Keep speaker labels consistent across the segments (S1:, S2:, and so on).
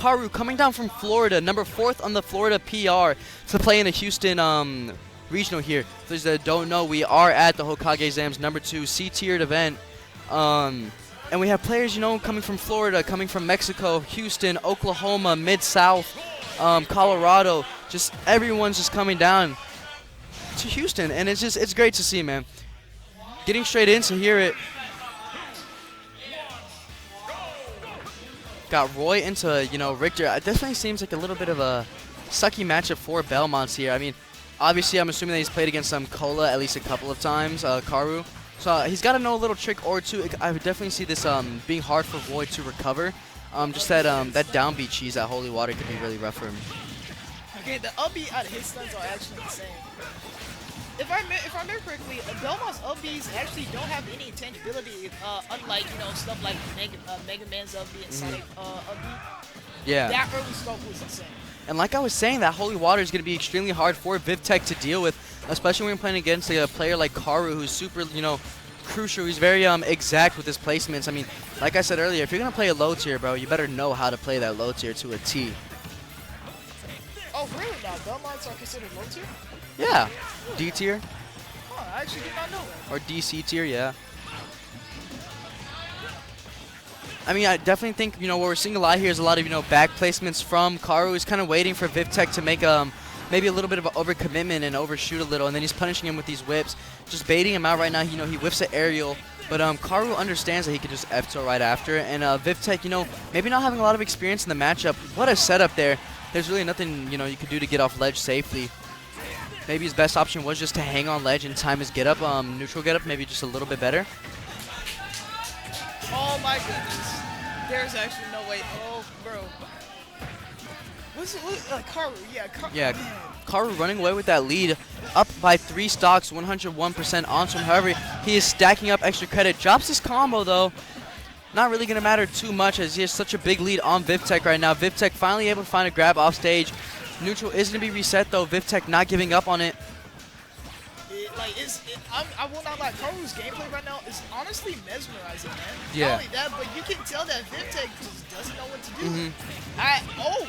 S1: Karu coming down from Florida, number 4th on the Florida PR to play in the Houston regional here. For those that don't know, we are at the Hokage Exams number 2 C-tiered event. And we have players, you know, coming from Florida, coming from Mexico, Houston, Oklahoma, Mid-South, Colorado. Just everyone's just coming down to Houston, and it's great to see, man. Getting straight into hear it. Got Roy into, you know, Ritcher. It definitely seems like a little bit of a sucky matchup for Belmonts here. I mean, obviously, I'm assuming that he's played against some Cola at least a couple of times, Karu. So he's got to know a little trick or two. I would definitely see this being hard for Roy to recover. Just that downbeat cheese at Holy Water could be really rough for him.
S2: Okay, the up B out of his stuns are actually insane. If I remember correctly, Belmont's up Bs actually don't have any intangibility, unlike, you know, stuff like Mega Man's up B and Sonic up B.
S1: Yeah.
S2: That early start was insane.
S1: And like I was saying, that Holy Water is going to be extremely hard for Vivtec to deal with, especially when you're playing against a player like Karu, who's super, you know, crucial. He's very exact with his placements. I mean, like I said earlier, if you're going to play a low tier, bro, you better know how to play that low tier to a T.
S2: Oh, really now? Belmonts are considered low tier?
S1: Yeah. D tier.
S2: Oh, I actually did not know that.
S1: Or DC tier, yeah. I mean, I definitely think, you know, what we're seeing a lot here is a lot of, you know, back placements from Karu. He's kind of waiting for Vivtec to make maybe a little bit of an overcommitment and overshoot a little, and then he's punishing him with these whips, just baiting him out right now. You know, he whiffs an aerial, but Karu understands that he could just F-tilt right after, and Vivtec, you know, maybe not having a lot of experience in the matchup. What a setup there. There's really nothing, you know, you could do to get off ledge safely. Maybe his best option was just to hang on ledge and time his get up, neutral get up, maybe just a little bit better.
S2: Oh my goodness. There's actually no way. Oh, bro. What's it? Karu. Yeah, Karu.
S1: Yeah, Karu running away with that lead, up by 3 stocks, 101% onto him. However, he is stacking up extra credit. Drops his combo, though. Not really going to matter too much as he has such a big lead on Vivtec right now. Vivtec finally able to find a grab off stage. Neutral is going to be reset, though. Vivtec not giving up on it.
S2: I will not lie, Karu's gameplay right now is honestly mesmerizing, man.
S1: Yeah.
S2: Not only that, but you can tell that Vivtec just doesn't know what to do.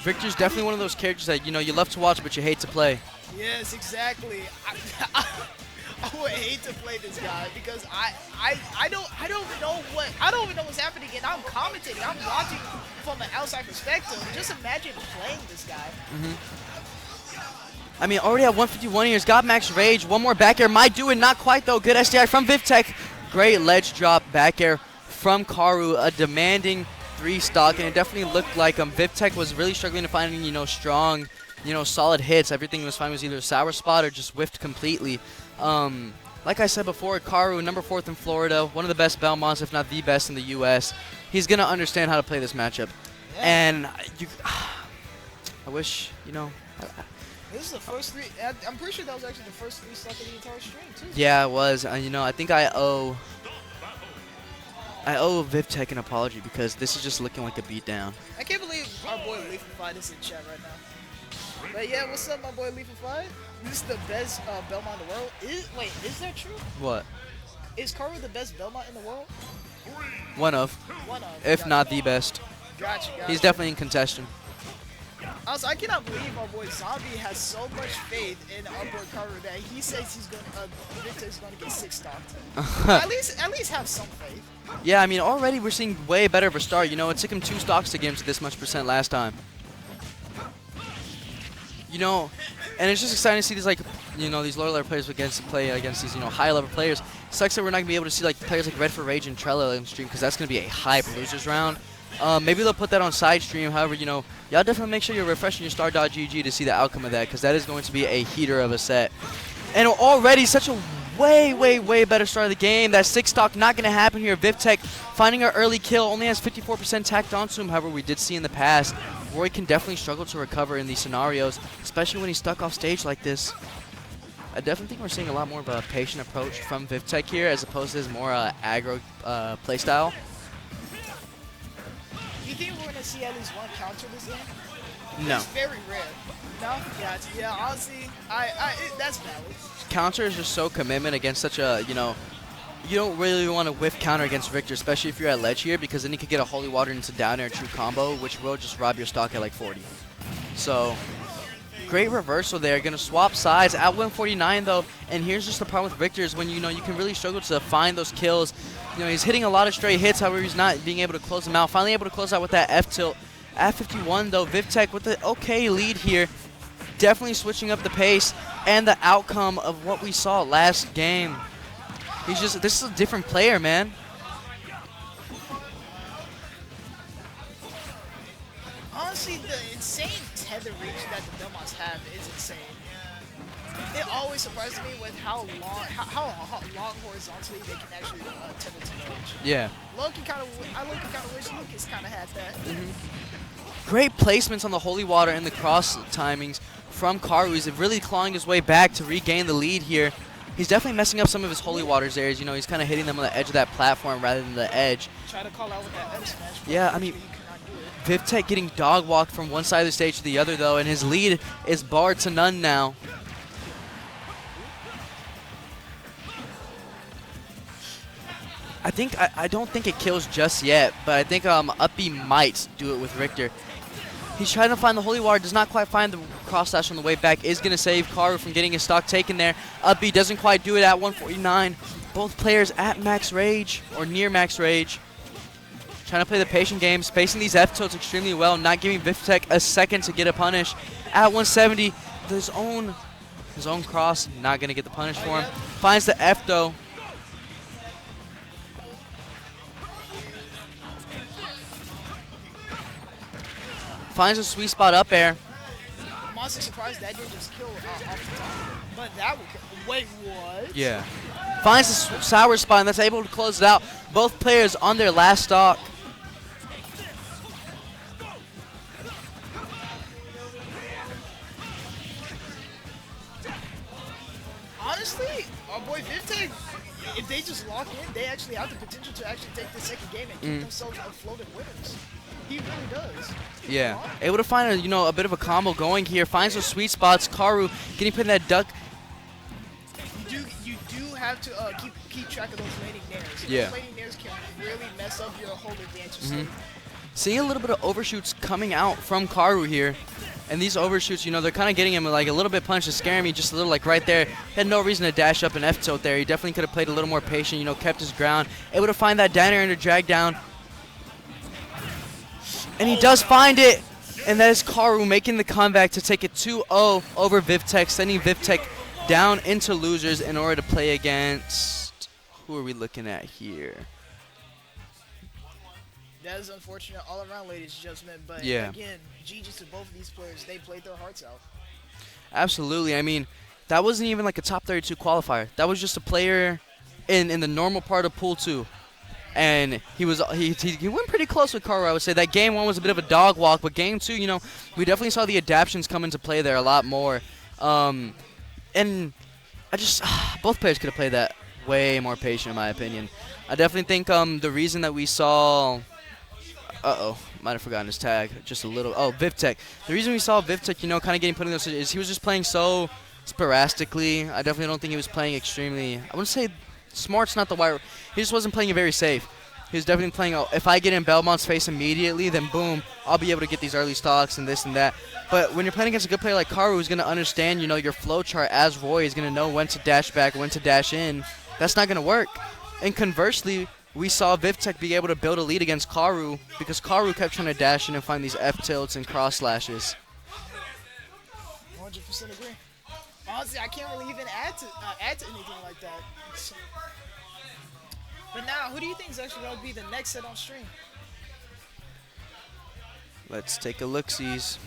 S1: Victor's definitely one of those characters that, you know, you love to watch, but you hate to play.
S2: Yes, exactly. I would hate to play this guy because I don't even know what's happening, and I'm commentating. I'm watching from an outside perspective. Just imagine playing this guy.
S1: I mean, already at 151 here, he's got max rage. One more back air, might do it, not quite though. Good SDI from Vivtec. Great ledge drop back air from Karu, a demanding 3 stock, and it definitely looked like Vivtec was really struggling to find, you know, strong, you know, solid hits. Everything he was finding was either a sour spot or just whiffed completely. Like I said before, Karu, number 4th in Florida, one of the best Belmonts, if not the best in the U.S. He's gonna understand how to play this matchup, and I wish, you know.
S2: This is the first 3. I'm pretty sure that was actually the first 3 stock of the entire stream too.
S1: Yeah, it was. You know, I think I owe Vivtec an apology because this is just looking like a beatdown.
S2: I can't believe our boy Leafified is in chat right now. But yeah, what's up, my boy Leafified? This is the best Belmont in the world. Is that true?
S1: What?
S2: Is Karu the best Belmont in the world?
S1: One of. If not the best.
S2: Gotcha.
S1: He's definitely in contention.
S2: Also, I cannot believe our boy Zombie has so much faith in our boy Karu that he says he's going Vivtec's going to get 6 stocked. at least have some faith.
S1: Yeah, I mean, already we're seeing way better of a start. You know, it took him 2 stocks to get him to this much percent last time. You know, and it's just exciting to see these, like, you know, these lower level players play against these, you know, high level players. Sucks that we're not gonna be able to see like players like Red for Rage and Trello in stream because that's gonna be a hype losers round. Maybe they'll put that on side stream. However, you know, y'all definitely make sure you're refreshing your star.gg to see the outcome of that because that is going to be a heater of a set. And already such a way better start of the game. That 6 stock not going to happen here. Vivtec finding our early kill, only has 54% tacked onto him. However, we did see in the past, Roy can definitely struggle to recover in these scenarios, especially when he's stuck off stage like this. I definitely think we're seeing a lot more of a patient approach from Vivtec here as opposed to his more aggro playstyle.
S2: You think we're going to see at least one counter this game?
S1: No.
S2: It's very rare. No? Gotcha. Yeah, honestly, that's valid.
S1: Counter is just so commitment against such a, you know, you don't really want to whiff counter against Ritcher, especially if you're at ledge here, because then you could get a holy water into down air true combo, which will just rob your stock at like 40. So great reversal there. Going to swap sides at 149 though, and here's just the problem with Ritcher is when you can really struggle to find those kills. He's hitting a lot of straight hits, however he's not being able to close them out. Finally able to close out with that F tilt. At 51 though, Vivtec with the okay lead here. Definitely switching up the pace and the outcome of what we saw last game. This is a different player, man.
S2: Honestly, the insane tether reach that the Belmonts have is insane. It always surprises me with how long horizontally they can actually tether to the edge.
S1: Yeah.
S2: I low-key kind of wish Lucas kind of had that.
S1: Great placements on the holy water and the cross timings from Karu. He's really clawing his way back to regain the lead here. He's definitely messing up some of his holy waters areas. He's kind of hitting them on the edge of that platform rather than the edge.
S2: Try to call out with that edge smash.
S1: Yeah, I mean, Vivtec getting dog walked from one side of the stage to the other though, and his lead is barred to none now. I don't think it kills just yet, but I think Uppy might do it with Ritcher. He's trying to find the holy water, does not quite find the cross slash on the way back, is going to save Karu from getting his stock taken there. Uppy doesn't quite do it at 149. Both players at max rage, or near max rage. Trying to play the patient game, spacing these F-tilts extremely well, not giving Vivtec a second to get a punish. At 170, his own cross, not going to get the punish for him. Finds the F though. Finds a sweet spot up air.
S2: I'm honestly surprised that didn't just kill off the top. But that would kill. Wait, what?
S1: Yeah. Finds the sour spot and that's able to close it out. Both players on their last stock.
S2: Honestly, our boy Vivtec, if they just lock in, they actually have the potential to actually take the second game and keep themselves afloat winners. He really does.
S1: Yeah. Able to find a bit of a combo going here. Finds those sweet spots. Karu getting put in that duck.
S2: You do have to keep track of those laning nairs.
S1: Yeah.
S2: Those laning nairs can really mess up your whole advantage.
S1: Seeing a little bit of overshoots coming out from Karu here. And these overshoots, they're kind of getting him like a little bit punched to scaring me just a little like right there. Had no reason to dash up an F-tilt there. He definitely could have played a little more patient, kept his ground. Able to find that down air and a drag down. And he does find it. And that is Karu making the comeback to take it 2-0 over Vivtec, sending Vivtec down into losers in order to play against, who are we looking at here?
S2: That is unfortunate all around, ladies and gentlemen. But
S1: yeah.
S2: Again, GG's to both of these players. They played their hearts out.
S1: Absolutely. I mean, that wasn't even like a top 32 qualifier. That was just a player in the normal part of Pool 2. And he went pretty close with Karu, I would say. That game 1 was a bit of a dog walk, but game 2, we definitely saw the adaptions come into play there a lot more. And both players could have played that way more patient, in my opinion. I definitely think the reason that we saw... might have forgotten his tag just a little. Oh, Vivtec. The reason we saw Vivtec, kind of getting put in those is he was just playing so sporadically. I definitely don't think he was playing extremely... I wouldn't say smart's not the wire. He just wasn't playing it very safe. He was definitely playing, if I get in Belmont's face immediately, then boom, I'll be able to get these early stocks and this and that. But when you're playing against a good player like Karu, who's going to understand, your flow chart as Roy, is going to know when to dash back, when to dash in, that's not going to work. And conversely, we saw Vivtec be able to build a lead against Karu because Karu kept trying to dash in and find these F-tilts and cross slashes.
S2: 100% agree. Honestly, I can't really even add to anything like that. So. But now, who do you think is actually going to be the next set on stream?
S1: Let's take a look-sees.